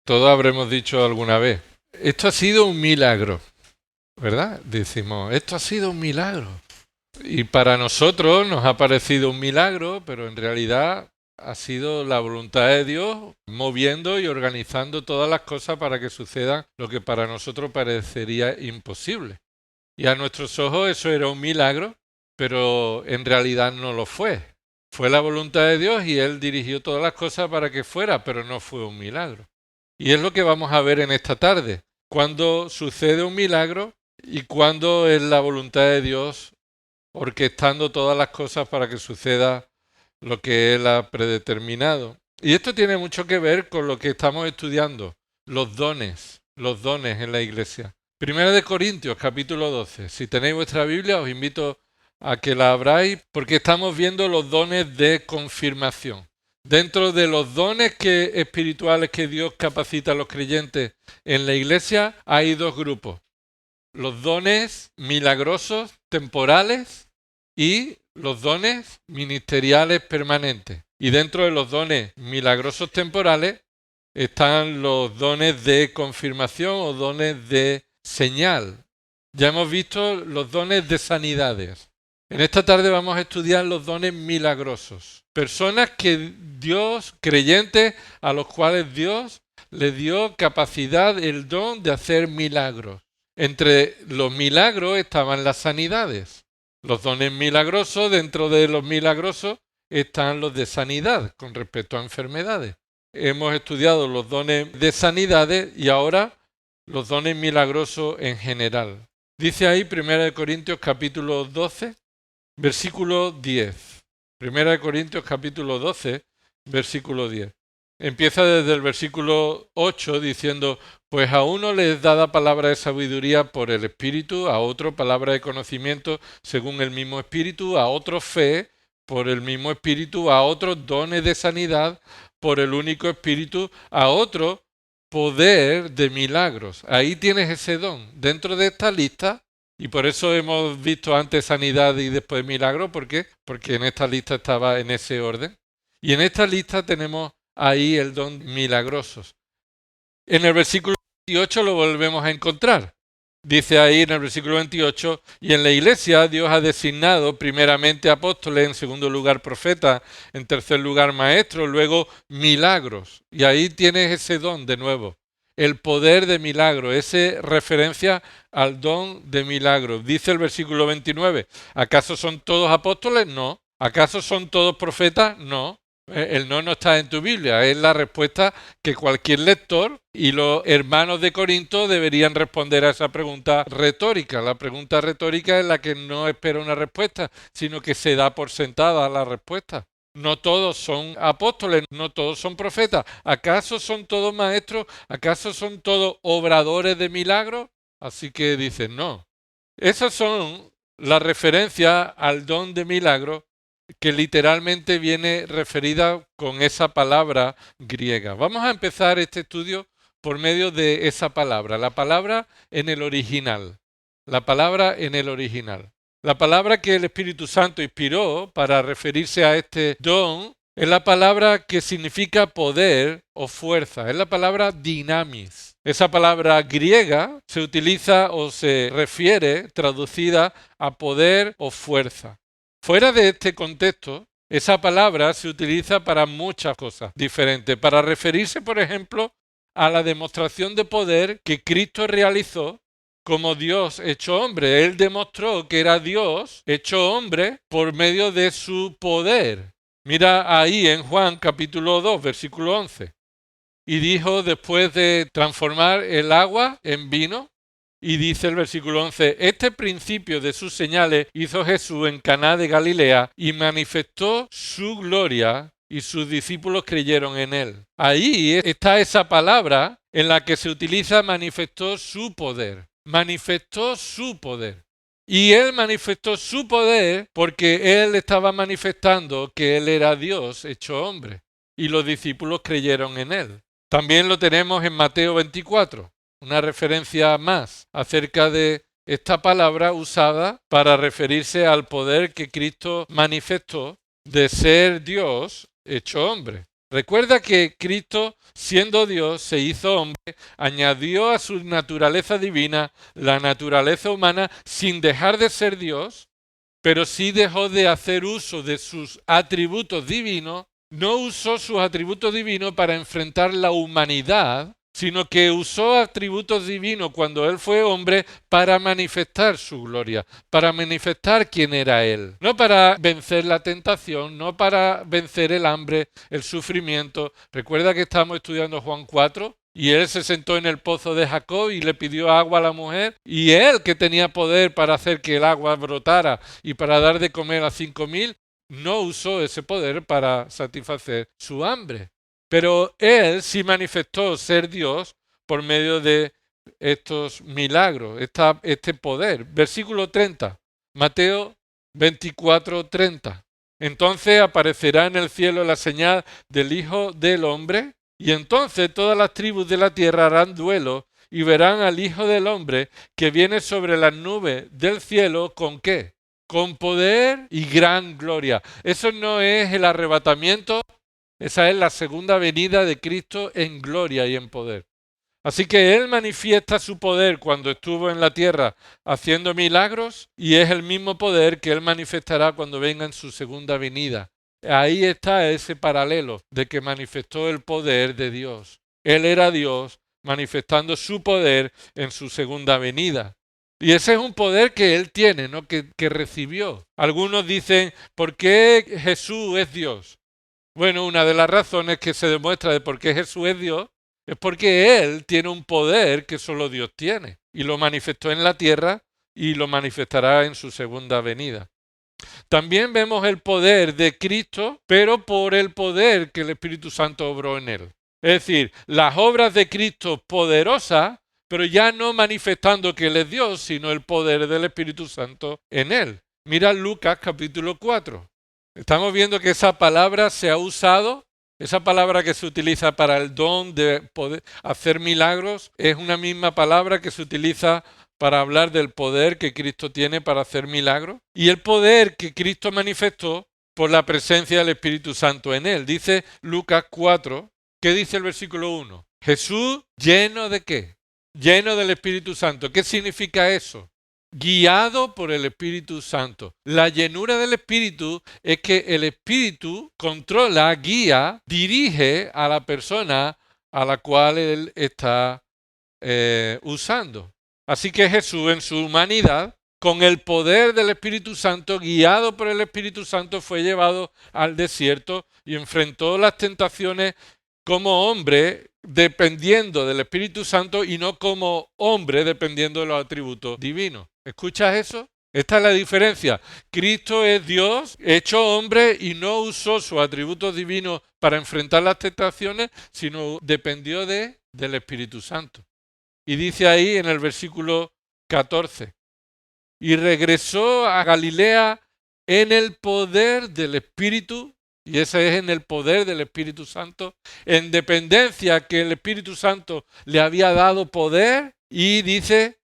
Todos habremos dicho alguna vez, esto ha sido un milagro, ¿verdad? Decimos, esto ha sido un milagro. Y para nosotros nos ha parecido un milagro, pero en realidad ha sido la voluntad de Dios moviendo y organizando todas las cosas para que suceda lo que para nosotros parecería imposible. Y a nuestros ojos eso era un milagro, pero en realidad no lo fue. Fue la voluntad de Dios y Él dirigió todas las cosas para que fuera, pero no fue un milagro. Y es lo que vamos a ver en esta tarde, cuando sucede un milagro y cuando es la voluntad de Dios orquestando todas las cosas para que suceda lo que Él ha predeterminado. Y esto tiene mucho que ver con lo que estamos estudiando, los dones en la iglesia. Primera de Corintios, capítulo 12. Si tenéis vuestra Biblia, os invito a que la abráis porque estamos viendo los dones de confirmación. Dentro de los dones espirituales que Dios capacita a los creyentes en la iglesia, hay dos grupos. Los dones milagrosos temporales y los dones ministeriales permanentes. Y dentro de los dones milagrosos temporales están los dones de confirmación o dones de señal. Ya hemos visto los dones de sanidades. En esta tarde vamos a estudiar los dones milagrosos. Personas que Dios, creyentes a los cuales Dios les dio capacidad, el don de hacer milagros. Entre los milagros estaban las sanidades. Los dones milagrosos, dentro de los milagrosos están los de sanidad con respecto a enfermedades. Hemos estudiado los dones de sanidades y ahora los dones milagrosos en general. Dice ahí 1 Corintios capítulo 12, versículo 10. 1 Corintios capítulo 12, versículo 10. Empieza desde el versículo 8 diciendo, pues a uno le es dada palabra de sabiduría por el Espíritu, a otro palabra de conocimiento según el mismo Espíritu, a otro fe por el mismo Espíritu, a otros dones de sanidad por el único Espíritu, a otro poder de milagros. Ahí tienes ese don. Dentro de esta lista, y por eso hemos visto antes sanidad y después milagro, ¿por qué? Porque en esta lista estaba en ese orden. Y en esta lista tenemos ahí el don milagrosos. En el versículo 28 lo volvemos a encontrar. Dice ahí en el versículo 28, y en la iglesia Dios ha designado primeramente apóstoles, en segundo lugar profetas, en tercer lugar maestros, luego milagros. Y ahí tienes ese don de nuevo, el poder de milagro, esa referencia al don de milagros. Dice el versículo 29, ¿acaso son todos apóstoles? No. ¿Acaso son todos profetas? No. El no está en tu Biblia, es la respuesta que cualquier lector y los hermanos de Corinto deberían responder a esa pregunta retórica. La pregunta retórica es la que no espera una respuesta, sino que se da por sentada la respuesta. No todos son apóstoles, no todos son profetas. ¿Acaso son todos maestros? ¿Acaso son todos obradores de milagros? Así que dicen no. Esas son las referencias al don de milagro que literalmente viene referida con esa palabra griega. Vamos a empezar este estudio por medio de esa palabra, la palabra en el original. La palabra en el original. La palabra que el Espíritu Santo inspiró para referirse a este don es la palabra que significa poder o fuerza, es la palabra dinamis. Esa palabra griega se utiliza o se refiere, traducida a poder o fuerza. Fuera de este contexto, esa palabra se utiliza para muchas cosas diferentes, para referirse, por ejemplo, a la demostración de poder que Cristo realizó como Dios hecho hombre. Él demostró que era Dios hecho hombre por medio de su poder. Mira ahí en Juan capítulo 2, versículo 11. Y dijo, después de transformar el agua en vino, y dice el versículo 11, este principio de sus señales hizo Jesús en Caná de Galilea y manifestó su gloria y sus discípulos creyeron en él. Ahí está esa palabra en la que se utiliza manifestó su poder. Manifestó su poder. Y él manifestó su poder porque él estaba manifestando que él era Dios hecho hombre. Y los discípulos creyeron en él. También lo tenemos en Mateo 24. Una referencia más acerca de esta palabra usada para referirse al poder que Cristo manifestó de ser Dios hecho hombre. Recuerda que Cristo, siendo Dios, se hizo hombre, añadió a su naturaleza divina la naturaleza humana sin dejar de ser Dios, pero sí dejó de hacer uso de sus atributos divinos, no usó sus atributos divinos para enfrentar la humanidad, sino que usó atributos divinos cuando Él fue hombre para manifestar su gloria, para manifestar quién era Él. No para vencer la tentación, no para vencer el hambre, el sufrimiento. Recuerda que estamos estudiando Juan 4 y Él se sentó en el pozo de Jacob y le pidió agua a la mujer y Él, que tenía poder para hacer que el agua brotara y para dar de comer a 5.000, no usó ese poder para satisfacer su hambre. Pero Él sí manifestó ser Dios por medio de estos milagros, este poder. Versículo 30, Mateo 24:30. Entonces aparecerá en el cielo la señal del Hijo del Hombre, y entonces todas las tribus de la tierra harán duelo y verán al Hijo del Hombre que viene sobre las nubes del cielo. ¿Con qué? Con poder y gran gloria. Eso no es el arrebatamiento. Esa es la segunda venida de Cristo en gloria y en poder. Así que Él manifiesta su poder cuando estuvo en la tierra haciendo milagros y es el mismo poder que Él manifestará cuando venga en su segunda venida. Ahí está ese paralelo de que manifestó el poder de Dios. Él era Dios manifestando su poder en su segunda venida. Y ese es un poder que Él tiene, ¿no? que recibió. Algunos dicen, ¿por qué Jesús es Dios? Bueno, una de las razones que se demuestra de por qué Jesús es Dios es porque Él tiene un poder que solo Dios tiene y lo manifestó en la tierra y lo manifestará en su segunda venida. También vemos el poder de Cristo, pero por el poder que el Espíritu Santo obró en Él. Es decir, las obras de Cristo poderosas, pero ya no manifestando que Él es Dios, sino el poder del Espíritu Santo en Él. Mira Lucas capítulo 4. Estamos viendo que esa palabra se ha usado, esa palabra que se utiliza para el don de poder hacer milagros, es una misma palabra que se utiliza para hablar del poder que Cristo tiene para hacer milagros y el poder que Cristo manifestó por la presencia del Espíritu Santo en él. Dice Lucas 4, ¿qué dice el versículo 1? Jesús lleno de ¿qué? Lleno del Espíritu Santo. ¿Qué significa eso? Guiado por el Espíritu Santo. La llenura del Espíritu es que el Espíritu controla, guía, dirige a la persona a la cual Él está usando. Así que Jesús en su humanidad, con el poder del Espíritu Santo, guiado por el Espíritu Santo, fue llevado al desierto y enfrentó las tentaciones como hombre dependiendo del Espíritu Santo y no como hombre dependiendo de los atributos divinos. ¿Escuchas eso? Esta es la diferencia. Cristo es Dios hecho hombre y no usó sus atributos divinos para enfrentar las tentaciones, sino dependió del Espíritu Santo. Y dice ahí en el versículo 14, y regresó a Galilea en el poder del Espíritu, y ese es en el poder del Espíritu Santo, en dependencia que el Espíritu Santo le había dado poder, y dice,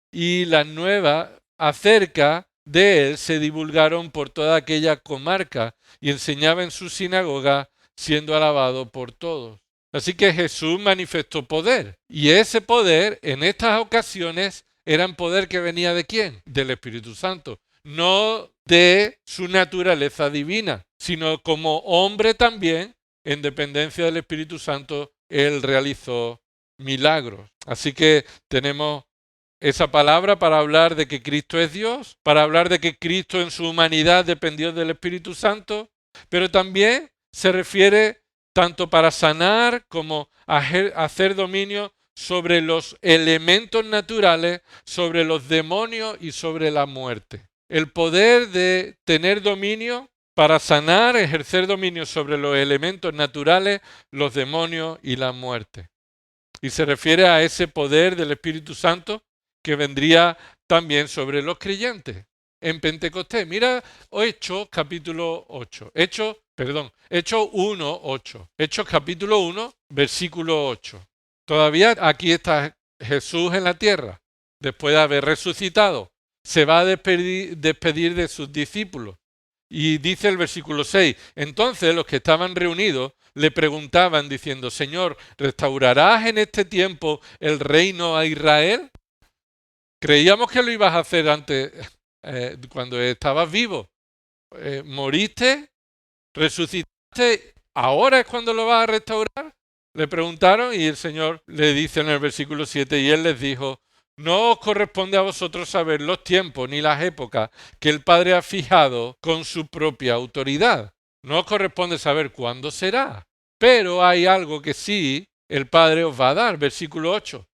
y las nuevas acerca de él se divulgaron por toda aquella comarca, y enseñaba en su sinagoga, siendo alabado por todos. Así que Jesús manifestó poder, y ese poder en estas ocasiones era un poder que venía ¿de quién? Del Espíritu Santo, no de su naturaleza divina, sino como hombre también, en dependencia del Espíritu Santo, Él realizó milagros. Así que tenemos esa palabra para hablar de que Cristo es Dios, para hablar de que Cristo en su humanidad dependió del Espíritu Santo, pero también se refiere tanto para sanar como hacer dominio sobre los elementos naturales, sobre los demonios y sobre la muerte. El poder de tener dominio para sanar, ejercer dominio sobre los elementos naturales, los demonios y la muerte. Y se refiere a ese poder del Espíritu Santo que vendría también sobre los creyentes en Pentecostés. Mira Hechos capítulo 8. Hechos 1, 8. Hechos capítulo 1, versículo 8. Todavía aquí está Jesús en la tierra, después de haber resucitado. Se va a despedir de sus discípulos. Y dice el versículo 6, entonces los que estaban reunidos le preguntaban diciendo, Señor, ¿restaurarás en este tiempo el reino a Israel? Creíamos que lo ibas a hacer antes, cuando estabas vivo. Moriste, resucitaste, ¿ahora es cuando lo vas a restaurar? Le preguntaron y el Señor le dice en el versículo 7, y Él les dijo, no os corresponde a vosotros saber los tiempos ni las épocas que el Padre ha fijado con su propia autoridad. No os corresponde saber cuándo será. Pero hay algo que sí el Padre os va a dar, versículo 8.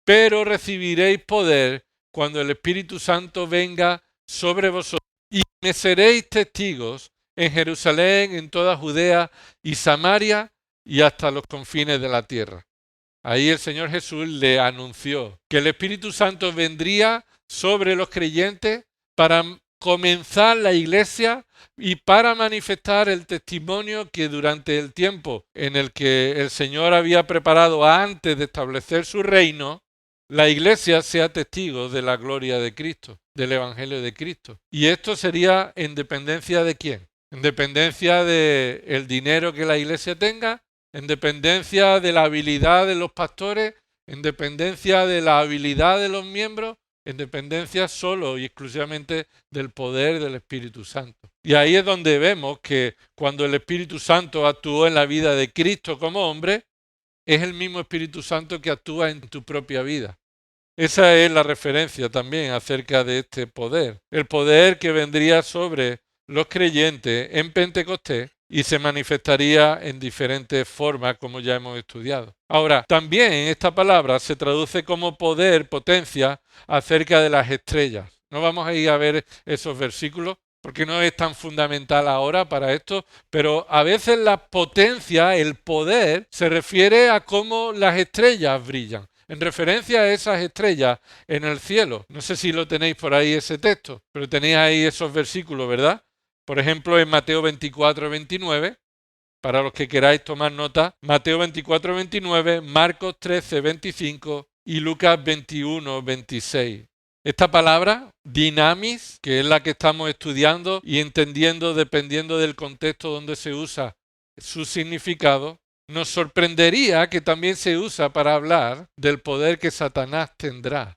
Pero recibiréis poder cuando el Espíritu Santo venga sobre vosotros y me seréis testigos en Jerusalén, en toda Judea y Samaria y hasta los confines de la tierra. Ahí el Señor Jesús le anunció que el Espíritu Santo vendría sobre los creyentes para comenzar la iglesia y para manifestar el testimonio que durante el tiempo en el que el Señor había preparado antes de establecer su reino, la iglesia sea testigo de la gloria de Cristo, del Evangelio de Cristo. Y esto sería en dependencia de quién, en dependencia del dinero que la iglesia tenga, en dependencia de la habilidad de los pastores, en dependencia de la habilidad de los miembros, en dependencia solo y exclusivamente del poder del Espíritu Santo. Y ahí es donde vemos que cuando el Espíritu Santo actuó en la vida de Cristo como hombre, es el mismo Espíritu Santo que actúa en tu propia vida. Esa es la referencia también acerca de este poder. El poder que vendría sobre los creyentes en Pentecostés y se manifestaría en diferentes formas, como ya hemos estudiado. Ahora, también esta palabra se traduce como poder, potencia, acerca de las estrellas. No vamos a ir a ver esos versículos porque no es tan fundamental ahora para esto, pero a veces la potencia, el poder, se refiere a cómo las estrellas brillan, en referencia a esas estrellas en el cielo. No sé si lo tenéis por ahí ese texto, pero tenéis ahí esos versículos, ¿verdad? Por ejemplo, en Mateo 24, 29, para los que queráis tomar nota, Mateo 24, 29, Marcos 13, 25 y Lucas 21, 26. Esta palabra, dinamis, que es la que estamos estudiando y entendiendo dependiendo del contexto donde se usa su significado, nos sorprendería que también se usa para hablar del poder que Satanás tendrá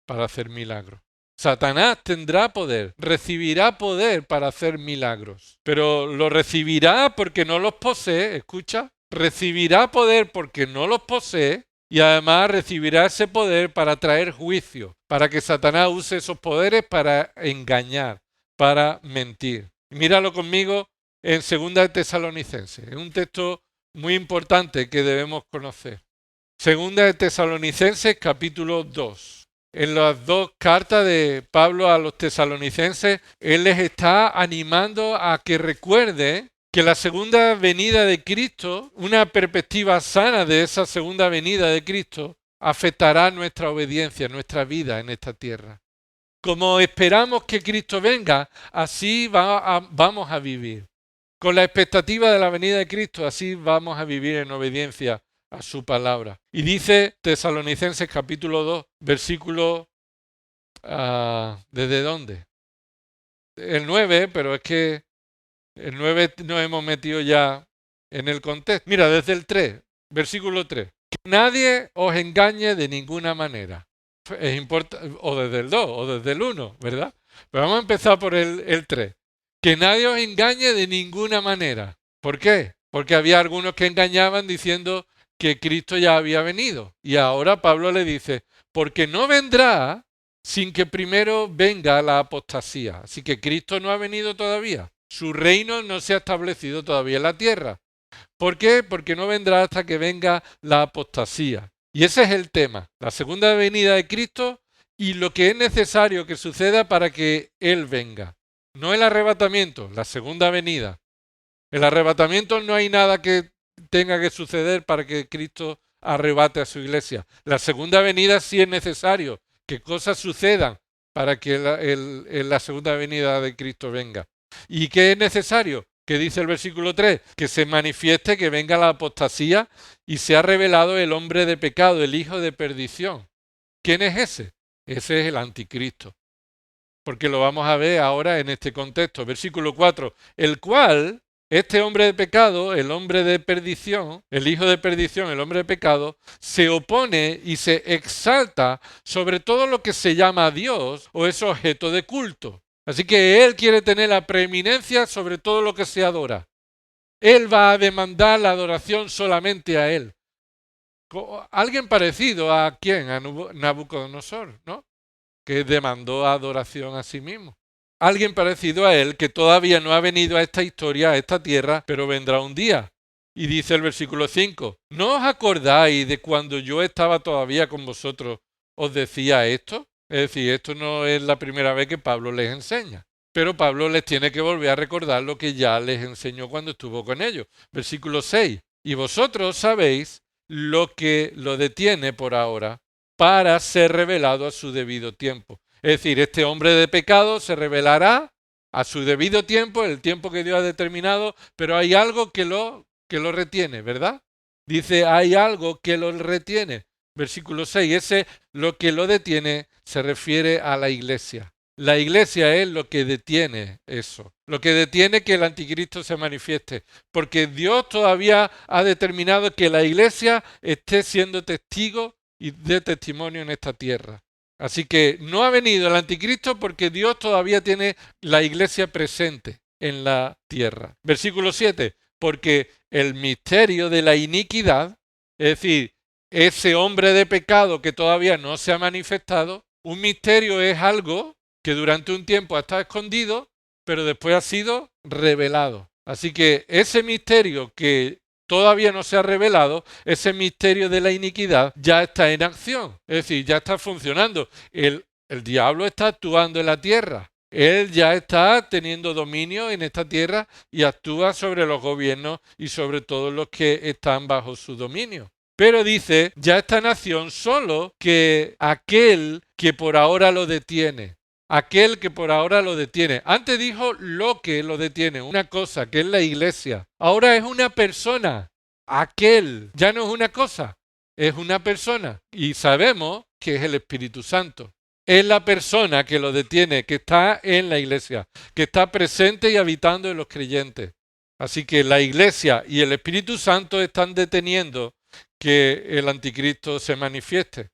para hacer milagros. Satanás tendrá poder, recibirá poder para hacer milagros, pero lo recibirá porque no los posee, escucha, recibirá poder porque no los posee y además recibirá ese poder para traer juicio, para que Satanás use esos poderes para engañar, para mentir. Míralo conmigo en 2 Tesalonicenses, es un texto muy importante que debemos conocer. 2 Tesalonicenses capítulo 2. En las dos cartas de Pablo a los tesalonicenses, él les está animando a que recuerden que la segunda venida de Cristo, una perspectiva sana de esa segunda venida de Cristo, afectará nuestra obediencia, nuestra vida en esta tierra. Como esperamos que Cristo venga, así vamos a vivir. Con la expectativa de la venida de Cristo, así vamos a vivir en obediencia a su palabra. Y dice Tesalonicenses capítulo 2, versículo, ¿desde dónde? El 9, pero es que el 9 nos hemos metido ya en el contexto. Mira, desde el 3, versículo 3. Que nadie os engañe de ninguna manera. Es importante, o desde el 2, o desde el 1, ¿verdad? Pero vamos a empezar por el 3. Que nadie os engañe de ninguna manera. ¿Por qué? Porque había algunos que engañaban diciendo que Cristo ya había venido. Y ahora Pablo le dice, porque no vendrá sin que primero venga la apostasía. Así que Cristo no ha venido todavía. Su reino no se ha establecido todavía en la tierra. ¿Por qué? Porque no vendrá hasta que venga la apostasía. Y ese es el tema, la segunda venida de Cristo y lo que es necesario que suceda para que Él venga. No el arrebatamiento, la segunda venida. El arrebatamiento no hay nada que tenga que suceder para que Cristo arrebate a su iglesia. La segunda venida sí es necesario que cosas sucedan para que la segunda venida de Cristo venga. ¿Y qué es necesario? Que dice el versículo 3, que se manifieste, que venga la apostasía y se ha revelado el hombre de pecado, el hijo de perdición. ¿Quién es ese? Ese es el anticristo. porque lo vamos a ver ahora en este contexto. Versículo 4, el cual, este hombre de pecado, el hombre de perdición, el hijo de perdición, el hombre de pecado, se opone y se exalta sobre todo lo que se llama Dios o es objeto de culto. Así que él quiere tener la preeminencia sobre todo lo que se adora. Él va a demandar la adoración solamente a él. Alguien parecido a quién, a Nabucodonosor, ¿no? Que demandó adoración a sí mismo. Alguien parecido a él que todavía no ha venido a esta historia, a esta tierra, pero vendrá un día. Y dice el versículo 5, ¿no os acordáis de cuando yo estaba todavía con vosotros, os decía esto? Es decir, esto no es la primera vez que Pablo les enseña. Pero Pablo les tiene que volver a recordar lo que ya les enseñó cuando estuvo con ellos. Versículo 6, y vosotros sabéis lo que lo detiene por ahora para ser revelado a su debido tiempo. Es decir, este hombre de pecado se revelará a su debido tiempo, el tiempo que Dios ha determinado, pero hay algo que lo retiene, ¿verdad? Dice, hay algo que lo retiene. Versículo 6, ese lo que lo detiene se refiere a la iglesia. La iglesia es lo que detiene eso, lo que detiene que el anticristo se manifieste, porque Dios todavía ha determinado que la iglesia esté siendo testigo y dé testimonio en esta tierra. Así que no ha venido el anticristo porque Dios todavía tiene la iglesia presente en la tierra. Versículo 7, porque el misterio de la iniquidad, es decir, ese hombre de pecado que todavía no se ha manifestado, un misterio es algo que durante un tiempo ha estado escondido, pero después ha sido revelado. Así que ese misterio que todavía no se ha revelado, ese misterio de la iniquidad ya está en acción, es decir, ya está funcionando. El diablo está actuando en la tierra. Él ya está teniendo dominio en esta tierra y actúa sobre los gobiernos y sobre todos los que están bajo su dominio. Pero dice, ya está en acción solo que aquel que por ahora lo detiene. Aquel que por ahora lo detiene. Antes dijo lo que lo detiene, una cosa, que es la iglesia. Ahora es una persona. Aquel ya no es una cosa, es una persona. Y sabemos que es el Espíritu Santo. Es la persona que lo detiene, que está en la iglesia, que está presente y habitando en los creyentes. Así que la iglesia y el Espíritu Santo están deteniendo que el anticristo se manifieste.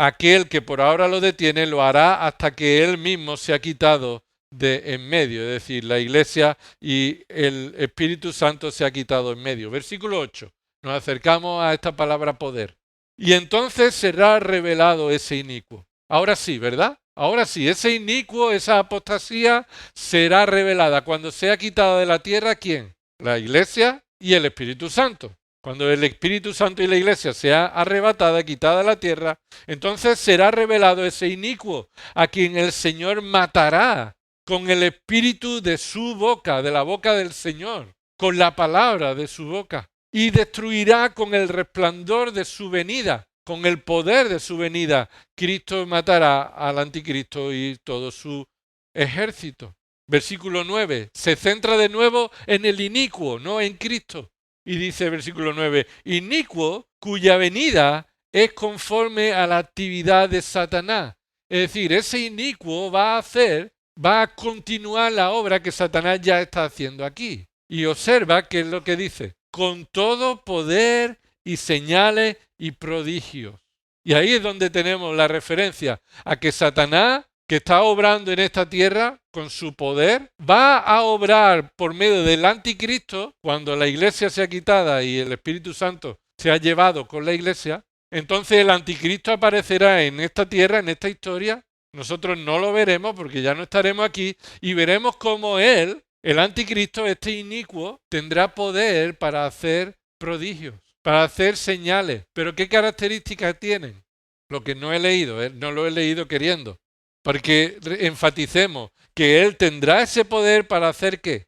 Aquel que por ahora lo detiene lo hará hasta que él mismo se ha quitado de en medio, es decir, la iglesia y el Espíritu Santo se ha quitado en medio. Versículo 8. Nos acercamos a esta palabra poder. Y entonces será revelado ese inicuo. Ahora sí, ¿verdad? Ahora sí, ese inicuo, esa apostasía será revelada cuando sea quitada de la tierra. ¿Quién? La iglesia y el Espíritu Santo. Cuando el Espíritu Santo y la iglesia sea arrebatada, quitada de la tierra, entonces será revelado ese inicuo, a quien el Señor matará con el espíritu de su boca, de la boca del Señor, con la palabra de su boca, y destruirá con el resplandor de su venida, con el poder de su venida. Cristo matará al anticristo y todo su ejército. Versículo 9, se centra de nuevo en el inicuo, no en Cristo. Y dice versículo 9, inicuo cuya venida es conforme a la actividad de Satanás. Es decir, ese inicuo va a continuar la obra que Satanás ya está haciendo aquí. Y observa qué es lo que dice, con todo poder y señales y prodigios. Y ahí es donde tenemos la referencia a que Satanás, que está obrando en esta tierra con su poder, va a obrar por medio del anticristo cuando la iglesia sea quitada y el Espíritu Santo se ha llevado con la iglesia. Entonces el anticristo aparecerá en esta tierra, en esta historia. Nosotros no lo veremos porque ya no estaremos aquí y veremos cómo él, el anticristo, este inicuo, tendrá poder para hacer prodigios, para hacer señales. ¿Pero qué características tienen? Lo que no he leído, no lo he leído queriendo. Porque enfaticemos que él tendrá ese poder para hacer ¿qué?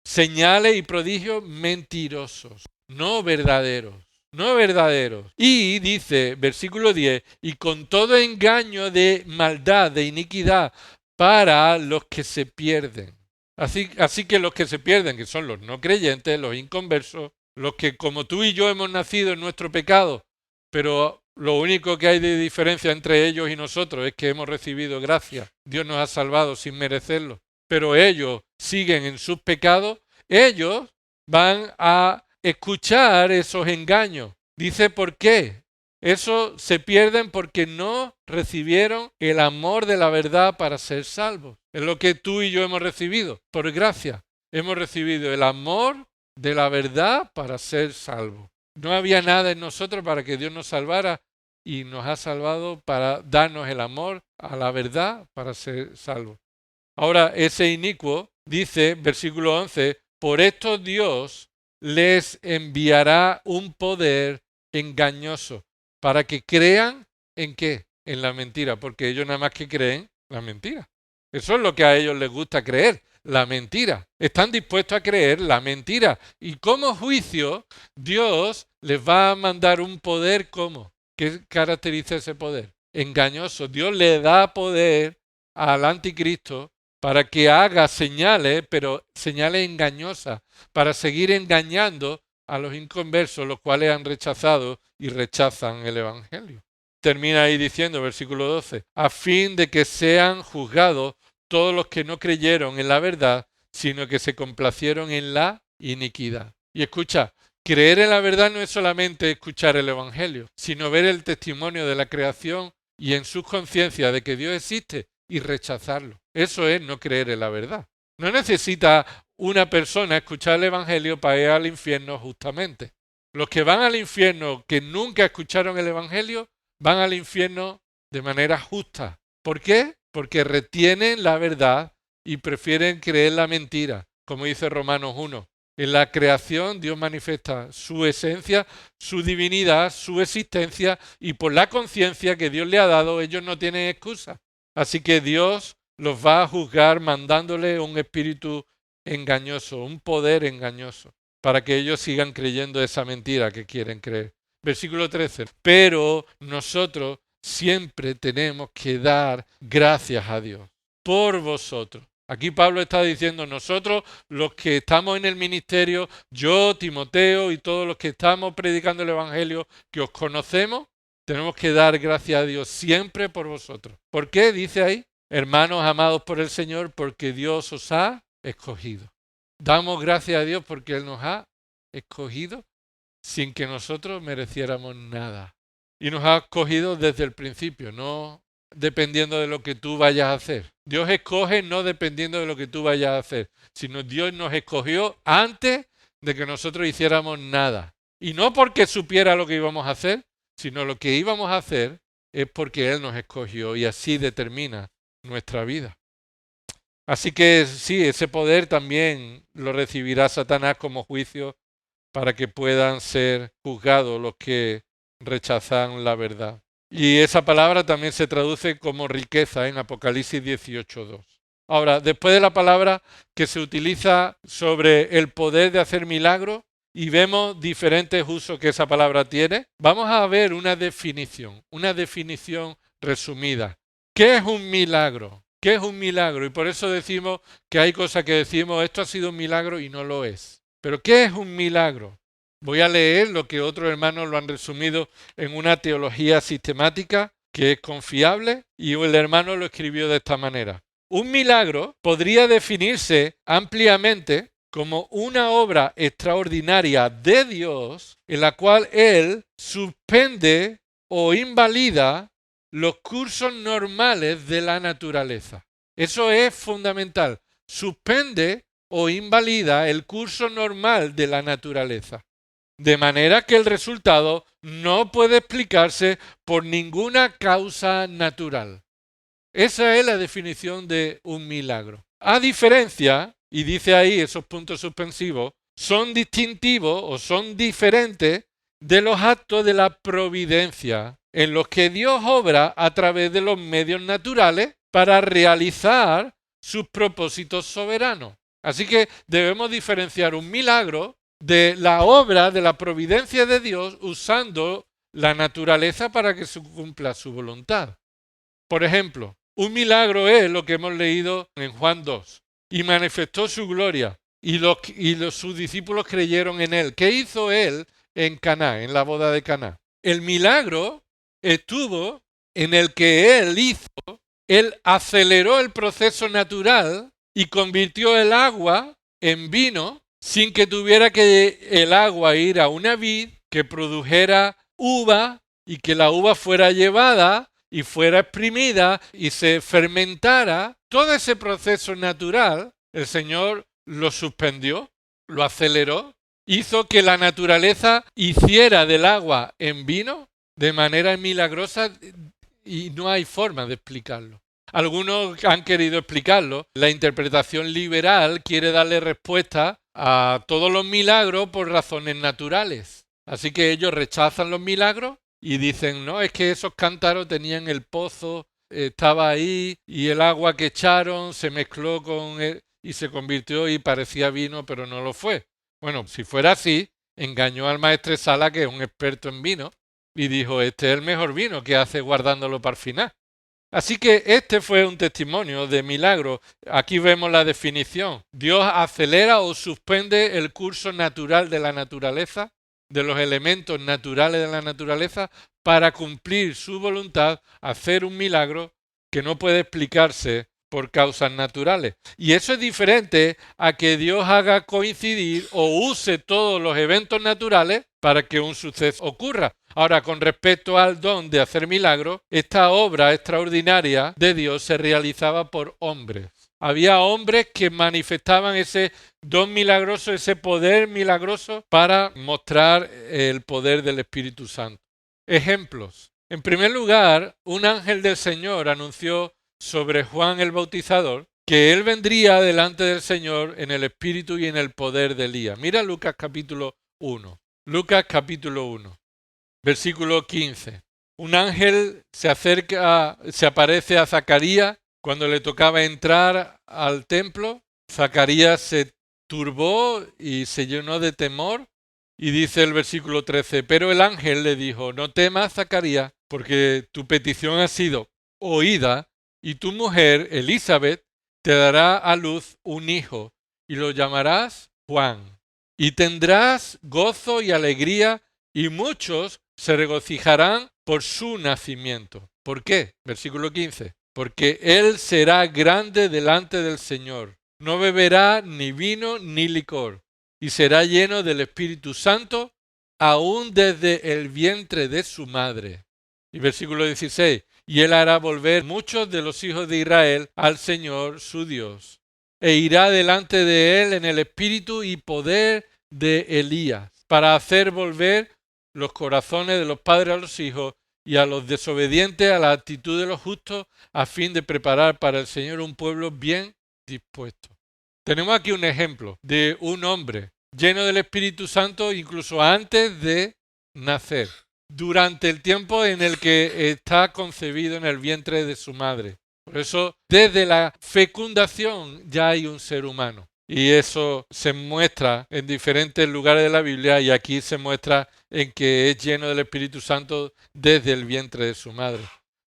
Señales y prodigios mentirosos, no verdaderos. No verdaderos. Y dice, versículo 10, y con todo engaño de maldad, de iniquidad, para los que se pierden. Así que los que se pierden, que son los no creyentes, los inconversos, los que como tú y yo hemos nacido en nuestro pecado, pero Lo único que hay de diferencia entre ellos y nosotros es que hemos recibido gracia. Dios nos ha salvado sin merecerlo. Pero ellos siguen en sus pecados. Ellos van a escuchar esos engaños. Dice, ¿por qué? Eso se pierden porque no recibieron el amor de la verdad para ser salvos. Es lo que tú y yo hemos recibido, por gracia. Hemos recibido el amor de la verdad para ser salvos. No había nada en nosotros para que Dios nos salvara y nos ha salvado para darnos el amor a la verdad para ser salvos. Ahora, ese inicuo dice, versículo 11, por esto Dios les enviará un poder engañoso para que crean en qué, en la mentira, porque ellos nada más que creen la mentira. Eso es lo que a ellos les gusta creer, la mentira. Están dispuestos a creer la mentira. Y como juicio, Dios les va a mandar un poder, ¿cómo? ¿Qué caracteriza ese poder? Engañoso. Dios le da poder al anticristo para que haga señales, pero señales engañosas, para seguir engañando a los inconversos, los cuales han rechazado y rechazan el Evangelio. Termina ahí diciendo, versículo 12, a fin de que sean juzgados todos los que no creyeron en la verdad, sino que se complacieron en la iniquidad. Y escucha, creer en la verdad no es solamente escuchar el Evangelio, sino ver el testimonio de la creación y en sus conciencias de que Dios existe y rechazarlo. Eso es no creer en la verdad. No necesita una persona escuchar el Evangelio para ir al infierno justamente. Los que van al infierno que nunca escucharon el Evangelio, van al infierno de manera justa. ¿Por qué? Porque retienen la verdad y prefieren creer la mentira, como dice Romanos 1. En la creación Dios manifiesta su esencia, su divinidad, su existencia y por la conciencia que Dios le ha dado ellos no tienen excusa. Así que Dios los va a juzgar mandándole un espíritu engañoso, un poder engañoso, para que ellos sigan creyendo esa mentira que quieren creer. Versículo 13. Pero nosotros siempre tenemos que dar gracias a Dios por vosotros. Aquí Pablo está diciendo nosotros, los que estamos en el ministerio, yo, Timoteo y todos los que estamos predicando el Evangelio, que os conocemos, tenemos que dar gracias a Dios siempre por vosotros. ¿Por qué? Dice ahí, hermanos amados por el Señor, porque Dios os ha escogido. Damos gracias a Dios porque Él nos ha escogido sin que nosotros mereciéramos nada. Y nos ha escogido desde el principio, no dependiendo de lo que tú vayas a hacer. Dios escoge no dependiendo de lo que tú vayas a hacer, sino Dios nos escogió antes de que nosotros hiciéramos nada. Y no porque supiera lo que íbamos a hacer, sino lo que íbamos a hacer es porque Él nos escogió y así determina nuestra vida. Así que sí, ese poder también lo recibirá Satanás como juicio para que puedan ser juzgados los que rechazan la verdad. Y esa palabra también se traduce como riqueza en Apocalipsis 18:2. Ahora, después de la palabra que se utiliza sobre el poder de hacer milagros, y vemos diferentes usos que esa palabra tiene, vamos a ver una definición resumida. ¿Qué es un milagro? ¿Qué es un milagro? Y por eso decimos que hay cosas que decimos, esto ha sido un milagro y no lo es. Pero ¿qué es un milagro? Voy a leer lo que otros hermanos lo han resumido en una teología sistemática que es confiable y el hermano lo escribió de esta manera. Un milagro podría definirse ampliamente como una obra extraordinaria de Dios en la cual Él suspende o invalida los cursos normales de la naturaleza. Eso es fundamental. Suspende o invalida el curso normal de la naturaleza. De manera que el resultado no puede explicarse por ninguna causa natural. Esa es la definición de un milagro. A diferencia, y dice ahí esos puntos suspensivos, son distintivos o son diferentes de los actos de la providencia en los que Dios obra a través de los medios naturales para realizar sus propósitos soberanos. Así que debemos diferenciar un milagro de la obra de la providencia de Dios usando la naturaleza para que se cumpla su voluntad. Por ejemplo, un milagro es lo que hemos leído en Juan 2. Y manifestó su gloria y sus discípulos creyeron en él. ¿Qué hizo él en Caná, en la boda de Caná? El milagro estuvo en el que él aceleró el proceso natural y convirtió el agua en vino sin que tuviera que el agua ir a una vid que produjera uva y que la uva fuera llevada y fuera exprimida y se fermentara. Todo ese proceso natural, el Señor lo suspendió, lo aceleró, hizo que la naturaleza hiciera del agua en vino de manera milagrosa y no hay forma de explicarlo. Algunos han querido explicarlo. La interpretación liberal quiere darle respuesta a todos los milagros por razones naturales. Así que ellos rechazan los milagros y dicen, no, es que esos cántaros tenían el pozo, estaba ahí y el agua que echaron se mezcló con él y se convirtió y parecía vino, pero no lo fue. Bueno, si fuera así, engañó al maestresala, que es un experto en vino, y dijo, este es el mejor vino, que hace guardándolo para el final. Así que este fue un testimonio de milagro. Aquí vemos la definición. Dios acelera o suspende el curso natural de la naturaleza, de los elementos naturales de la naturaleza, para cumplir su voluntad, hacer un milagro que no puede explicarse por causas naturales. Y eso es diferente a que Dios haga coincidir o use todos los eventos naturales para que un suceso ocurra. Ahora, con respecto al don de hacer milagros, esta obra extraordinaria de Dios se realizaba por hombres. Había hombres que manifestaban ese don milagroso, ese poder milagroso para mostrar el poder del Espíritu Santo. Ejemplos. En primer lugar, un ángel del Señor anunció sobre Juan el Bautizador que él vendría delante del Señor en el espíritu y en el poder de Elías. Mira Lucas capítulo 1. Lucas capítulo 1. Versículo 15. Un ángel se aparece a Zacarías cuando le tocaba entrar al templo. Zacarías se turbó y se llenó de temor. Y dice el versículo 13, pero el ángel le dijo, no temas, Zacarías, porque tu petición ha sido oída y tu mujer, Elizabeth, te dará a luz un hijo y lo llamarás Juan. Y tendrás gozo y alegría y muchos se regocijarán por su nacimiento. ¿Por qué? Versículo 15. Porque él será grande delante del Señor. No beberá ni vino ni licor. Y será lleno del Espíritu Santo aún desde el vientre de su madre. Y versículo 16. Y él hará volver muchos de los hijos de Israel al Señor su Dios. E irá delante de él en el espíritu y poder de Elías, para hacer volver los corazones de los padres a los hijos y a los desobedientes a la actitud de los justos, a fin de preparar para el Señor un pueblo bien dispuesto. Tenemos aquí un ejemplo de un hombre lleno del Espíritu Santo incluso antes de nacer, durante el tiempo en el que está concebido en el vientre de su madre. Por eso, desde la fecundación ya hay un ser humano. Y eso se muestra en diferentes lugares de la Biblia y aquí se muestra en que es lleno del Espíritu Santo desde el vientre de su madre.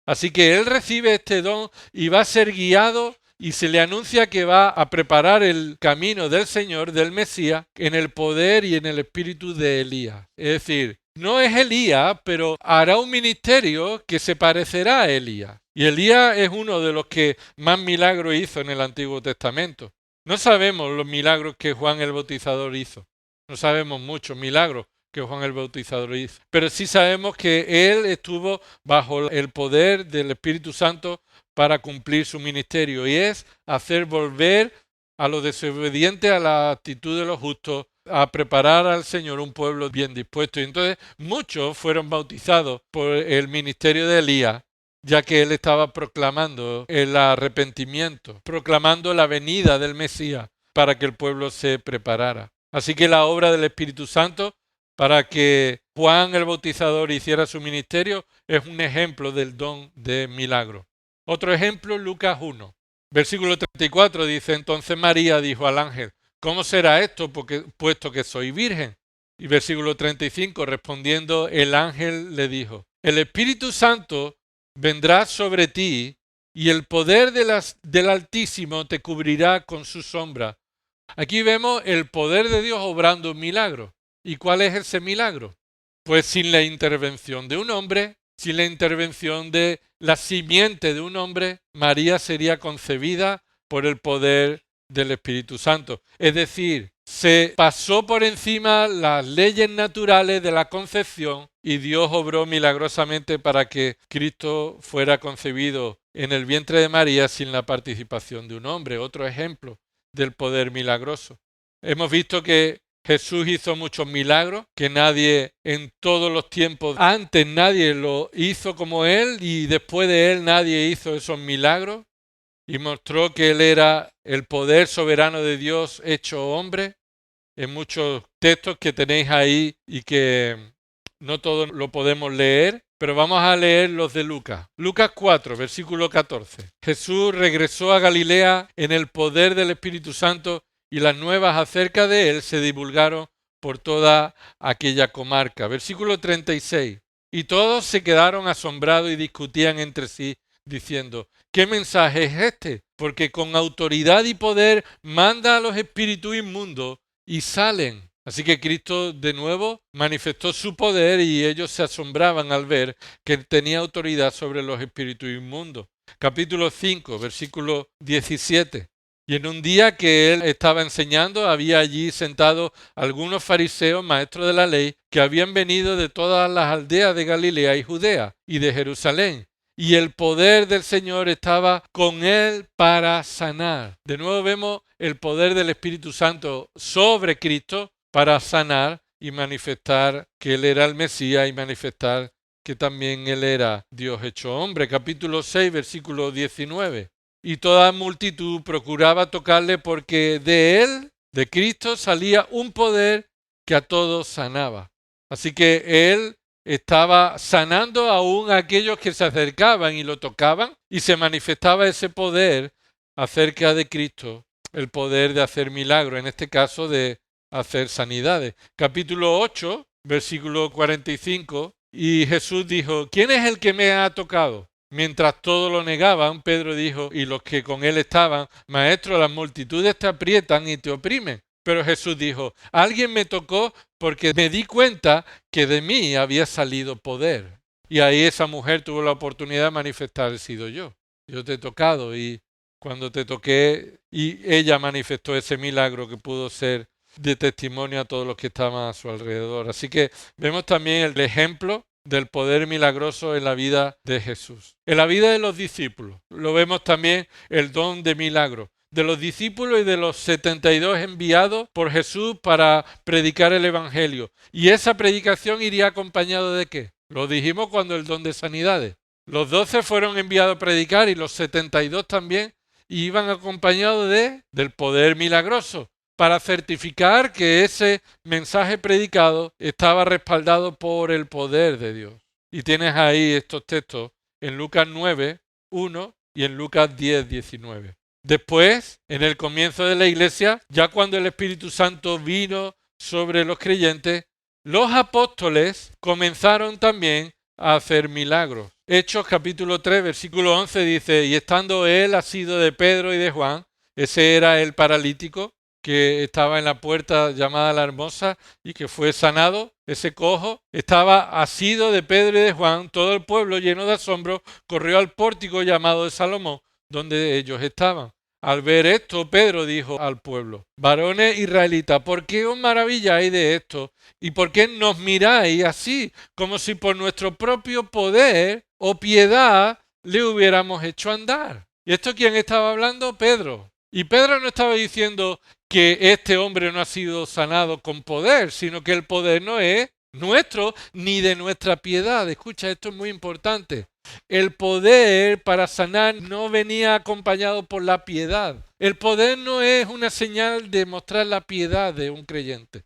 Así que él recibe este don y va a ser guiado y se le anuncia que va a preparar el camino del Señor, del Mesías, en el poder y en el espíritu de Elías. Es decir, no es Elías, pero hará un ministerio que se parecerá a Elías. Y Elías es uno de los que más milagros hizo en el Antiguo Testamento. No sabemos los milagros que Juan el Bautizador hizo. No sabemos muchos milagros que Juan el Bautizador hizo. Pero sí sabemos que él estuvo bajo el poder del Espíritu Santo para cumplir su ministerio. Y es hacer volver a los desobedientes a la actitud de los justos, a preparar al Señor un pueblo bien dispuesto. Y entonces muchos fueron bautizados por el ministerio de Elías, ya que él estaba proclamando el arrepentimiento, proclamando la venida del Mesías para que el pueblo se preparara. Así que la obra del Espíritu Santo para que Juan el Bautizador hiciera su ministerio es un ejemplo del don de milagro. Otro ejemplo, Lucas 1, versículo 34 dice, entonces María dijo al ángel, ¿cómo será esto puesto que soy virgen? Y versículo 35, respondiendo el ángel le dijo, el Espíritu Santo vendrá sobre ti y el poder del Altísimo te cubrirá con su sombra. Aquí vemos el poder de Dios obrando un milagro. ¿Y cuál es ese milagro? Pues sin la intervención de un hombre, sin la intervención de la simiente de un hombre, María sería concebida por el poder del Espíritu Santo. Es decir, se pasó por encima las leyes naturales de la concepción y Dios obró milagrosamente para que Cristo fuera concebido en el vientre de María sin la participación de un hombre. Otro ejemplo del poder milagroso. Hemos visto que Jesús hizo muchos milagros, que nadie en todos los tiempos, antes nadie lo hizo como Él y después de Él nadie hizo esos milagros. Y mostró que Él era el poder soberano de Dios hecho hombre en muchos textos que tenéis ahí y que no todos lo podemos leer, pero vamos a leer los de Lucas. Lucas 4, versículo 14. Jesús regresó a Galilea en el poder del Espíritu Santo y las nuevas acerca de Él se divulgaron por toda aquella comarca. Versículo 36. Y todos se quedaron asombrados y discutían entre sí, diciendo: ¿qué mensaje es este? Porque con autoridad y poder manda a los espíritus inmundos y salen. Así que Cristo de nuevo manifestó su poder y ellos se asombraban al ver que tenía autoridad sobre los espíritus inmundos. Capítulo 5, versículo 17. Y en un día que él estaba enseñando, había allí sentados algunos fariseos, maestros de la ley, que habían venido de todas las aldeas de Galilea y Judea y de Jerusalén. Y el poder del Señor estaba con él para sanar. De nuevo vemos el poder del Espíritu Santo sobre Cristo para sanar y manifestar que Él era el Mesías y manifestar que también Él era Dios hecho hombre. Capítulo 6, versículo 19. Y toda multitud procuraba tocarle porque de Él, de Cristo, salía un poder que a todos sanaba. Así que Él estaba sanando aún a aquellos que se acercaban y lo tocaban y se manifestaba ese poder acerca de Cristo, el poder de hacer milagros, en este caso de hacer sanidades. Capítulo 8, versículo 45, y Jesús dijo: ¿quién es el que me ha tocado? Mientras todos lo negaban, Pedro dijo, y los que con él estaban: Maestro, las multitudes te aprietan y te oprimen. Pero Jesús dijo: alguien me tocó porque me di cuenta que de mí había salido poder. Y ahí esa mujer tuvo la oportunidad de manifestar: he sido yo. Yo te he tocado y cuando te toqué, y ella manifestó ese milagro que pudo ser de testimonio a todos los que estaban a su alrededor. Así que vemos también el ejemplo del poder milagroso en la vida de Jesús. En la vida de los discípulos lo vemos también el don de milagro. De los discípulos y de los 72 enviados por Jesús para predicar el Evangelio. Y esa predicación iría acompañado de ¿qué? Lo dijimos cuando el don de sanidades. Los 12 fueron enviados a predicar y los 72 también, y iban acompañados del poder milagroso para certificar que ese mensaje predicado estaba respaldado por el poder de Dios. Y tienes ahí estos textos en Lucas 9, 1 y en Lucas 10, 19. Después, en el comienzo de la iglesia, ya cuando el Espíritu Santo vino sobre los creyentes, los apóstoles comenzaron también a hacer milagros. Hechos capítulo 3, versículo 11 dice: y estando él asido de Pedro y de Juan, ese era el paralítico que estaba en la puerta llamada la Hermosa y que fue sanado, ese cojo, estaba asido de Pedro y de Juan, todo el pueblo lleno de asombro corrió al pórtico llamado de Salomón, donde ellos estaban. Al ver esto, Pedro dijo al pueblo: varones israelitas, ¿por qué os maravilláis de esto? ¿Y por qué nos miráis así, como si por nuestro propio poder o piedad le hubiéramos hecho andar? ¿Y esto quién estaba hablando? Pedro. Y Pedro no estaba diciendo que este hombre no ha sido sanado con poder, sino que el poder no es nuestro ni de nuestra piedad. Escucha, esto es muy importante. El poder para sanar no venía acompañado por la piedad. El poder no es una señal de mostrar la piedad de un creyente.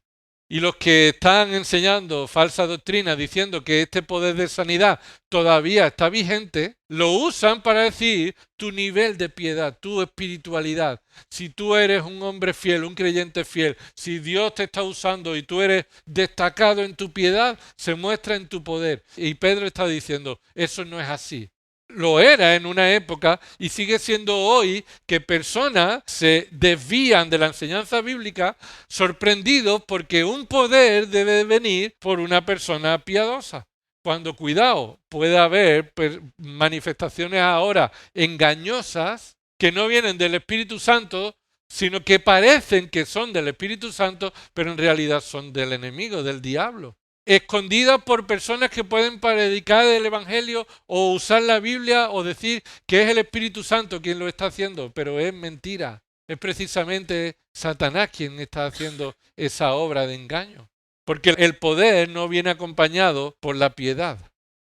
Y los que están enseñando falsa doctrina diciendo que este poder de sanidad todavía está vigente, lo usan para decir tu nivel de piedad, tu espiritualidad. Si tú eres un hombre fiel, un creyente fiel, si Dios te está usando y tú eres destacado en tu piedad, se muestra en tu poder. Y Pedro está diciendo, eso no es así. Lo era en una época y sigue siendo hoy que personas se desvían de la enseñanza bíblica sorprendidos porque un poder debe venir por una persona piadosa. Cuando, cuidado, puede haber manifestaciones ahora engañosas que no vienen del Espíritu Santo, sino que parecen que son del Espíritu Santo, pero en realidad son del enemigo, del diablo. Escondidas por personas que pueden predicar el Evangelio o usar la Biblia o decir que es el Espíritu Santo quien lo está haciendo, pero es mentira. Es precisamente Satanás quien está haciendo esa obra de engaño. Porque el poder no viene acompañado por la piedad.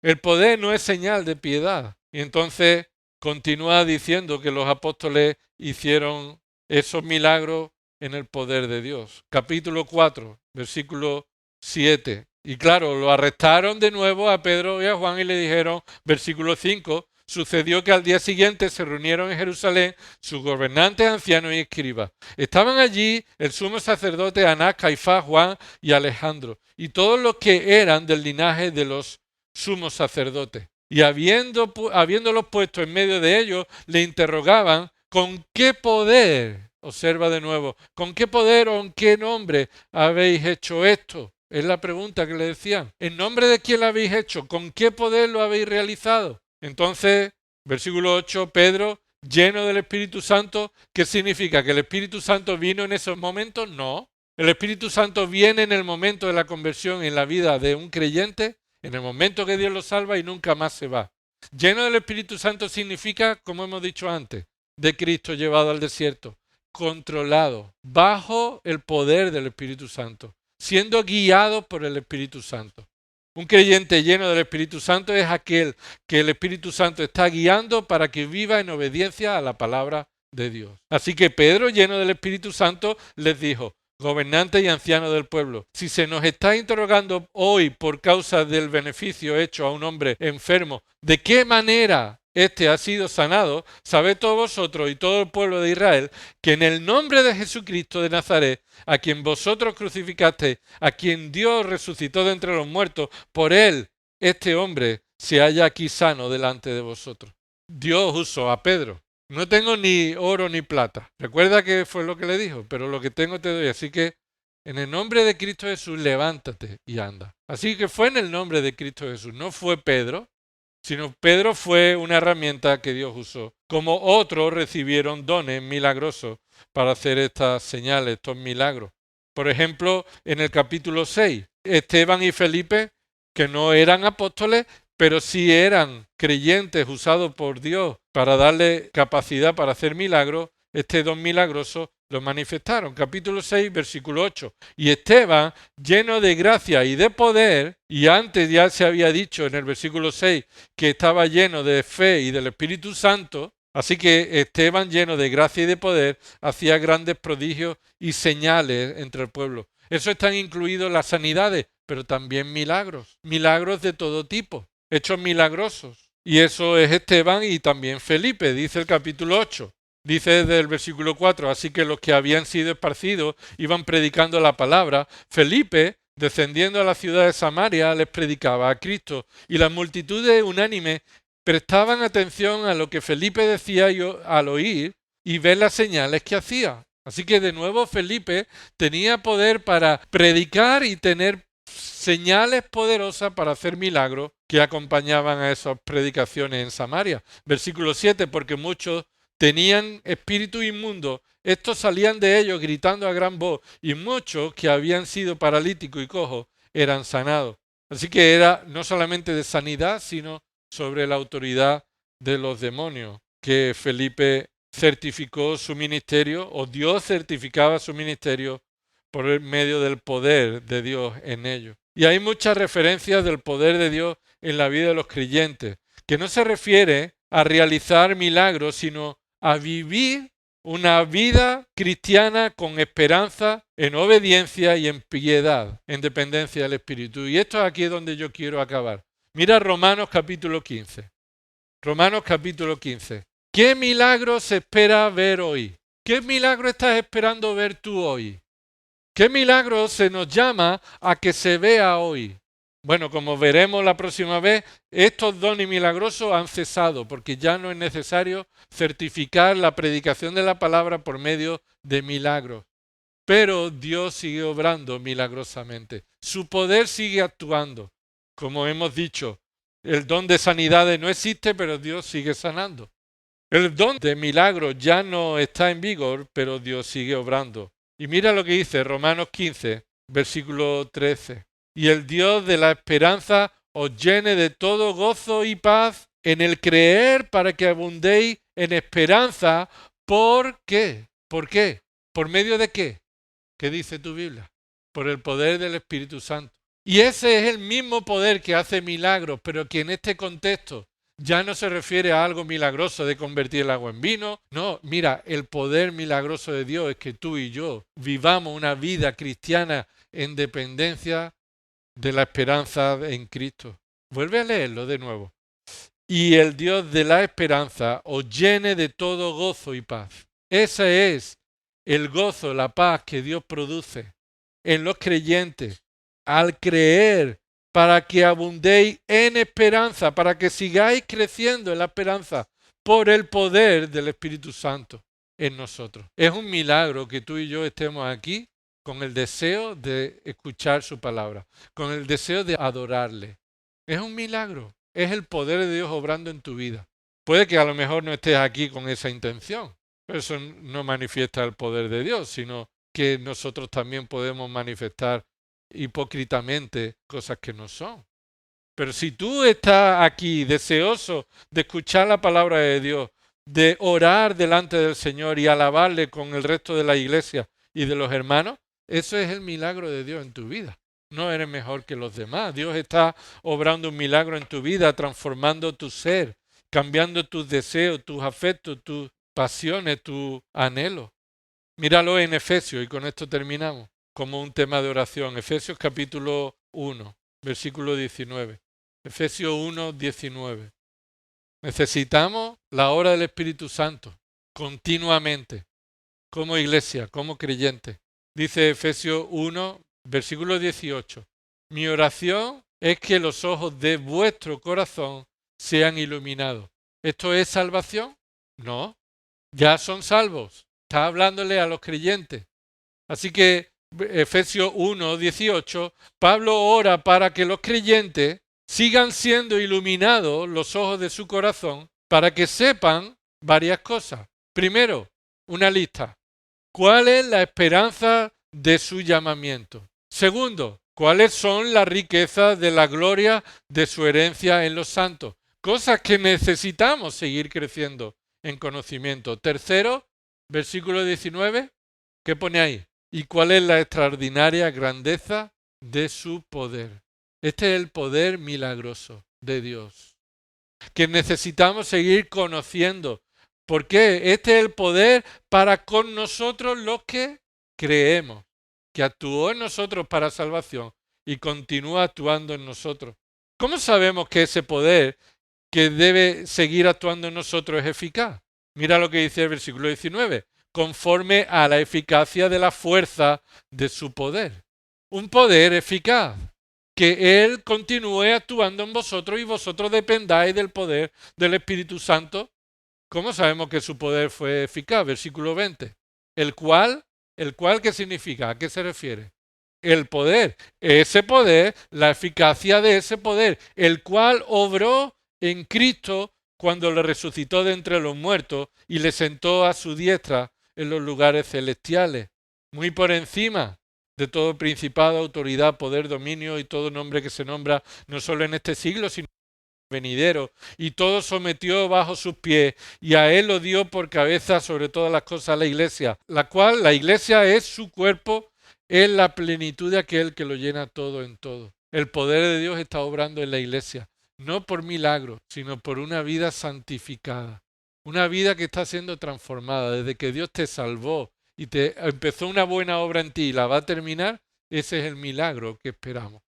El poder no es señal de piedad. Y entonces continúa diciendo que los apóstoles hicieron esos milagros en el poder de Dios. Capítulo 4, versículo 7. Y claro, lo arrestaron de nuevo a Pedro y a Juan y le dijeron, versículo 5, sucedió que al día siguiente se reunieron en Jerusalén sus gobernantes, ancianos y escribas. Estaban allí el sumo sacerdote Anás, Caifás, Juan y Alejandro, y todos los que eran del linaje de los sumos sacerdotes. Y habiéndolos puesto en medio de ellos, le interrogaban con qué poder, observa de nuevo, con qué poder o en qué nombre habéis hecho esto. Es la pregunta que le decían. ¿En nombre de quién lo habéis hecho? ¿Con qué poder lo habéis realizado? Entonces, versículo 8, Pedro, lleno del Espíritu Santo, ¿qué significa? ¿Que el Espíritu Santo vino en esos momentos? No. El Espíritu Santo viene en el momento de la conversión en la vida de un creyente, en el momento que Dios lo salva y nunca más se va. Lleno del Espíritu Santo significa, como hemos dicho antes, de Cristo llevado al desierto, controlado, bajo el poder del Espíritu Santo, siendo guiado por el Espíritu Santo. Un creyente lleno del Espíritu Santo es aquel que el Espíritu Santo está guiando para que viva en obediencia a la palabra de Dios. Así que Pedro, lleno del Espíritu Santo, les dijo, gobernantes y ancianos del pueblo, si se nos está interrogando hoy por causa del beneficio hecho a un hombre enfermo, ¿de qué manera este ha sido sanado? Sabed todos vosotros y todo el pueblo de Israel que en el nombre de Jesucristo de Nazaret, a quien vosotros crucificasteis, a quien Dios resucitó de entre los muertos, por él este hombre se halla aquí sano delante de vosotros. Dios usó a Pedro. No tengo ni oro ni plata. Recuerda que fue lo que le dijo, pero lo que tengo te doy. Así que en el nombre de Cristo Jesús, levántate y anda. Así que fue en el nombre de Cristo Jesús. No fue Pedro, sino Pedro fue una herramienta que Dios usó. Como otros recibieron dones milagrosos para hacer estas señales, estos milagros. Por ejemplo, en el capítulo 6, Esteban y Felipe, que no eran apóstoles, pero sí eran creyentes usados por Dios para darle capacidad para hacer milagros, este don milagroso lo manifestaron. Capítulo 6, versículo 8. Y Esteban, lleno de gracia y de poder, y antes ya se había dicho en el versículo 6 que estaba lleno de fe y del Espíritu Santo, así que Esteban, lleno de gracia y de poder, hacía grandes prodigios y señales entre el pueblo. Eso están incluidos las sanidades, pero también milagros, milagros de todo tipo, hechos milagrosos. Y eso es Esteban y también Felipe, dice el capítulo 8. Dice desde el versículo 4, así que los que habían sido esparcidos iban predicando la palabra. Felipe, descendiendo a la ciudad de Samaria, les predicaba a Cristo, y las multitudes unánimes prestaban atención a lo que Felipe decía al oír y ver las señales que hacía. Así que de nuevo Felipe tenía poder para predicar y tener señales poderosas para hacer milagros que acompañaban a esas predicaciones en Samaria. Versículo 7, porque muchos tenían espíritu inmundo, estos salían de ellos gritando a gran voz, y muchos que habían sido paralíticos y cojos eran sanados. Así que era no solamente de sanidad, sino sobre la autoridad de los demonios, que Felipe certificó su ministerio, o Dios certificaba su ministerio por el medio del poder de Dios en ellos. Y hay muchas referencias del poder de Dios en la vida de los creyentes, que no se refiere a realizar milagros, sino a vivir una vida cristiana con esperanza, en obediencia y en piedad, en dependencia del Espíritu. Y esto es aquí donde yo quiero acabar. Mira Romanos capítulo 15. Romanos capítulo 15. ¿Qué milagro se espera ver hoy? ¿Qué milagro estás esperando ver tú hoy? ¿Qué milagro se nos llama a que se vea hoy? Bueno, como veremos la próxima vez, estos dones milagrosos han cesado porque ya no es necesario certificar la predicación de la palabra por medio de milagros. Pero Dios sigue obrando milagrosamente. Su poder sigue actuando. Como hemos dicho, el don de sanidades no existe, pero Dios sigue sanando. El don de milagros ya no está en vigor, pero Dios sigue obrando. Y mira lo que dice Romanos 15, versículo 13. Y el Dios de la esperanza os llene de todo gozo y paz en el creer para que abundéis en esperanza. ¿Por qué? ¿Por qué? ¿Por medio de qué? ¿Qué dice tu Biblia? Por el poder del Espíritu Santo. Y ese es el mismo poder que hace milagros, pero que en este contexto ya no se refiere a algo milagroso de convertir el agua en vino. No, mira, el poder milagroso de Dios es que tú y yo vivamos una vida cristiana en dependencia de la esperanza en Cristo. Vuelve a leerlo de nuevo. Y el Dios de la esperanza os llene de todo gozo y paz. Ese es el gozo, la paz que Dios produce en los creyentes al creer, para que abundéis en esperanza, para que sigáis creciendo en la esperanza por el poder del Espíritu Santo en nosotros. Es un milagro que tú y yo estemos aquí con el deseo de escuchar su palabra, con el deseo de adorarle. Es un milagro, es el poder de Dios obrando en tu vida. Puede que a lo mejor no estés aquí con esa intención, pero eso no manifiesta el poder de Dios, sino que nosotros también podemos manifestar hipócritamente cosas que no son. Pero si tú estás aquí deseoso de escuchar la palabra de Dios, de orar delante del Señor y alabarle con el resto de la iglesia y de los hermanos, eso es el milagro de Dios en tu vida. No eres mejor que los demás. Dios está obrando un milagro en tu vida, transformando tu ser, cambiando tus deseos, tus afectos, tus pasiones, tus anhelos. Míralo en Efesios y con esto terminamos como un tema de oración. Efesios capítulo 1, versículo 19. Efesios 1, 19. Necesitamos la obra del Espíritu Santo continuamente, como iglesia, como creyente. Dice Efesios 1, versículo 18. Mi oración es que los ojos de vuestro corazón sean iluminados. ¿Esto es salvación? No, ya son salvos. Está hablándole a los creyentes. Así que Efesios 1, 18, Pablo ora para que los creyentes sigan siendo iluminados los ojos de su corazón para que sepan varias cosas. Primero, una lista. ¿Cuál es la esperanza de su llamamiento? Segundo, ¿cuáles son las riquezas de la gloria de su herencia en los santos? Cosas que necesitamos seguir creciendo en conocimiento. Tercero, versículo 19, ¿qué pone ahí? ¿Y cuál es la extraordinaria grandeza de su poder? Este es el poder milagroso de Dios, que necesitamos seguir conociendo. ¿Por qué? Este es el poder para con nosotros los que creemos, que actuó en nosotros para salvación y continúa actuando en nosotros. ¿Cómo sabemos que ese poder que debe seguir actuando en nosotros es eficaz? Mira lo que dice el versículo 19. Conforme a la eficacia de la fuerza de su poder. Un poder eficaz. Que Él continúe actuando en vosotros y vosotros dependáis del poder del Espíritu Santo. ¿Cómo sabemos que su poder fue eficaz? Versículo 20. ¿El cual qué significa? ¿A qué se refiere? El poder. Ese poder, la eficacia de ese poder, el cual obró en Cristo cuando le resucitó de entre los muertos y le sentó a su diestra en los lugares celestiales, muy por encima de todo principado, autoridad, poder, dominio y todo nombre que se nombra no solo en este siglo, sino en el venidero, y todo sometió bajo sus pies, y a él lo dio por cabeza sobre todas las cosas a la iglesia, la cual la iglesia es su cuerpo, es la plenitud de aquel que lo llena todo en todo. El poder de Dios está obrando en la iglesia, no por milagros, sino por una vida santificada. Una vida que está siendo transformada. Desde que Dios te salvó y te empezó una buena obra en ti y la va a terminar, ese es el milagro que esperamos.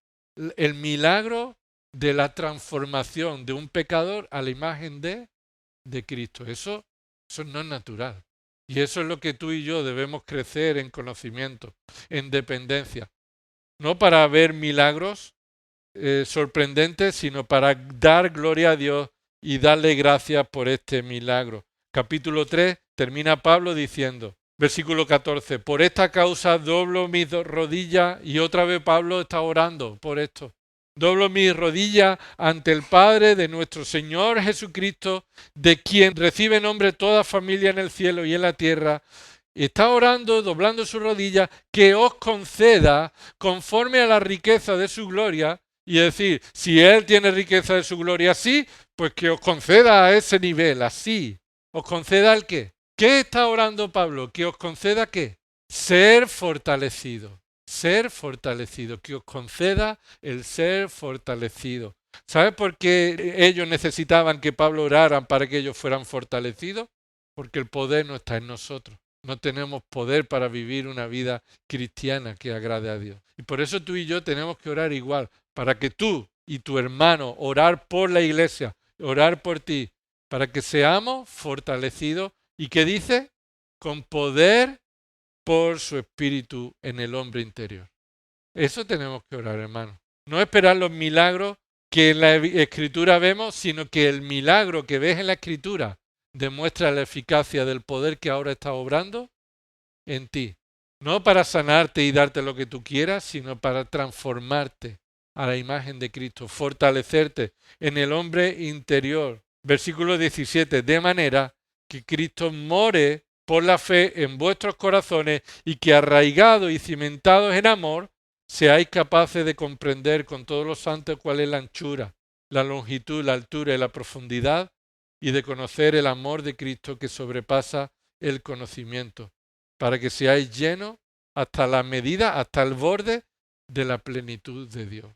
El milagro de la transformación de un pecador a la imagen de Cristo. Eso no es natural. Y eso es lo que tú y yo debemos crecer en conocimiento, en dependencia. No para ver milagros sorprendentes, sino para dar gloria a Dios y darle gracias por este milagro. Capítulo 3 termina Pablo diciendo, versículo 14, por esta causa doblo mis rodillas, y otra vez Pablo está orando por esto. Doblo mis rodillas ante el Padre de nuestro Señor Jesucristo, de quien recibe nombre toda familia en el cielo y en la tierra. Está orando, doblando sus rodillas, que os conceda conforme a la riqueza de su gloria. Y decir, si Él tiene riqueza de su gloria así, pues que os conceda a ese nivel, así. ¿Os conceda el qué? ¿Qué está orando Pablo? ¿Que os conceda qué? Ser fortalecido. Ser fortalecido. Que os conceda el ser fortalecido. ¿Sabes por qué ellos necesitaban que Pablo orara para que ellos fueran fortalecidos? Porque el poder no está en nosotros. No tenemos poder para vivir una vida cristiana que agrade a Dios. Y por eso tú y yo tenemos que orar igual, para que tú y tu hermano orar por la iglesia, orar por ti, para que seamos fortalecidos. ¿Y qué dice? Con poder por su espíritu en el hombre interior. Eso tenemos que orar, hermano. No esperar los milagros que en la escritura vemos, sino que el milagro que ves en la escritura demuestra la eficacia del poder que ahora está obrando en ti. No para sanarte y darte lo que tú quieras, sino para transformarte a la imagen de Cristo, fortalecerte en el hombre interior. Versículo 17, de manera que Cristo more por la fe en vuestros corazones y que arraigados y cimentados en amor, seáis capaces de comprender con todos los santos cuál es la anchura, la longitud, la altura y la profundidad, y de conocer el amor de Cristo que sobrepasa el conocimiento, para que seáis llenos hasta la medida, hasta el borde de la plenitud de Dios.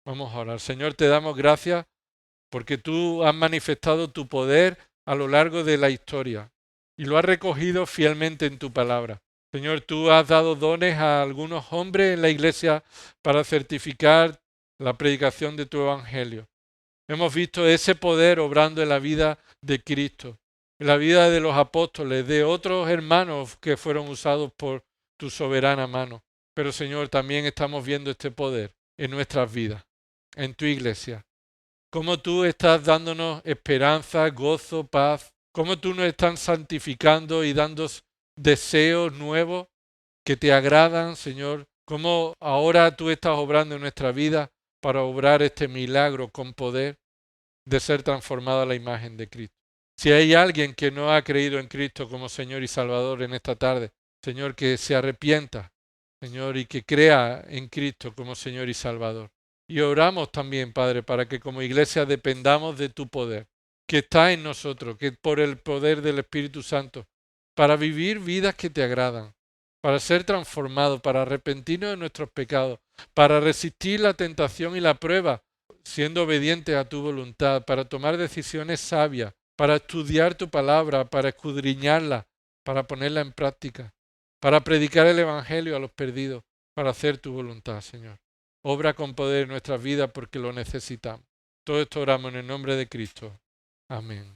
Vamos a orar. Señor, te damos gracias porque tú has manifestado tu poder a lo largo de la historia y lo has recogido fielmente en tu palabra. Señor, tú has dado dones a algunos hombres en la iglesia para certificar la predicación de tu evangelio. Hemos visto ese poder obrando en la vida de Cristo, en la vida de los apóstoles, de otros hermanos que fueron usados por tu soberana mano. Pero Señor, también estamos viendo este poder en nuestras vidas, en tu iglesia. Cómo tú estás dándonos esperanza, gozo, paz. Cómo tú nos estás santificando y dando deseos nuevos que te agradan, Señor. Cómo ahora tú estás obrando en nuestra vida para obrar este milagro con poder de ser transformado a la imagen de Cristo. Si hay alguien que no ha creído en Cristo como Señor y Salvador en esta tarde, Señor, que se arrepienta, Señor, y que crea en Cristo como Señor y Salvador. Y oramos también, Padre, para que como iglesia dependamos de tu poder, que está en nosotros, que por el poder del Espíritu Santo, para vivir vidas que te agradan, para ser transformados, para arrepentirnos de nuestros pecados, para resistir la tentación y la prueba, siendo obedientes a tu voluntad, para tomar decisiones sabias, para estudiar tu palabra, para escudriñarla, para ponerla en práctica, para predicar el Evangelio a los perdidos, para hacer tu voluntad, Señor. Obra con poder en nuestras vidas porque lo necesitamos. Todo esto oramos en el nombre de Cristo. Amén.